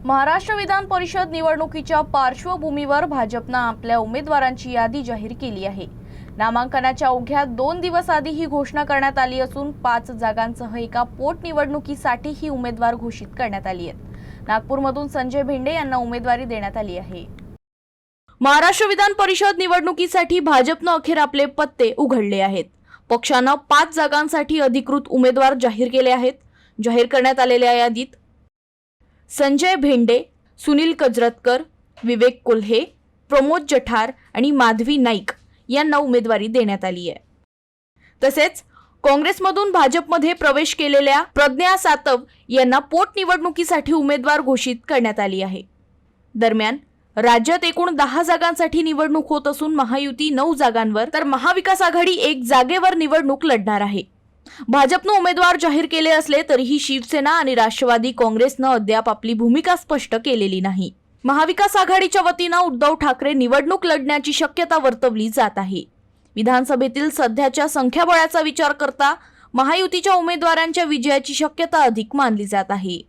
महाराष्ट्र विधान परिषद निवडणुकीच्या पार्श्वभूमीवर भाजपने आपल्या उमेदवारांची यादी जाहीर केली आहे। नामांकनाच्या अवघ्या 2 दिवस आधी ही घोषणा करण्यात आली असून 5 जागांसह एका पोटनिवडणुकीसाठी ही उमेदवार घोषित करण्यात आली आहेत। नागपूरमधून संजय भेंडे यांना उमेदवारी देण्यात आली आहे। महाराष्ट्र विधान परिषद निवडणुकीसाठी भाजपने अखेर आपले पत्ते उघडले आहेत। पक्षाने 5 जागांसाठी अधिकृत उमेदवार जाहीर केले आहेत। जाहीर करण्यात आलेल्या यादीत संजय भेंडे, सुनील कजरतकर, विवेक कोल्हे, प्रमोद जठार आणि माधवी नाईक यांना उमेदवारी देण्यात आली आहे। तसेच काँग्रेसमधून भाजपमध्ये प्रवेश केलेल्या प्रज्ञा सातव यांना पोटनिवडणुकीसाठी उमेदवार घोषित करण्यात आली आहे। दरम्यान राज्यात एकूण 10 जागांसाठी निवडणूक होत असून महायुती 9 जागांवर तर महाविकास आघाडी 1 जागेवर निवडणूक लढणार आहे। भाजपने उमेदवार जाहीर केले असले तरीही शिवसेना आणि राष्ट्रवादी काँग्रेसने अद्याप आपली भूमिका स्पष्ट केलेली नाही। महाविकास आघाडीच्या वतीने उद्धव ठाकरे निवडणूक लढण्याची शक्यता वर्तवली जात आहे। विधानसभेतील सध्याच्या संख्याबळाचा विचार करता महायुतीच्या उमेदवारांच्या विजयाची शक्यता अधिक मानली जात आहे।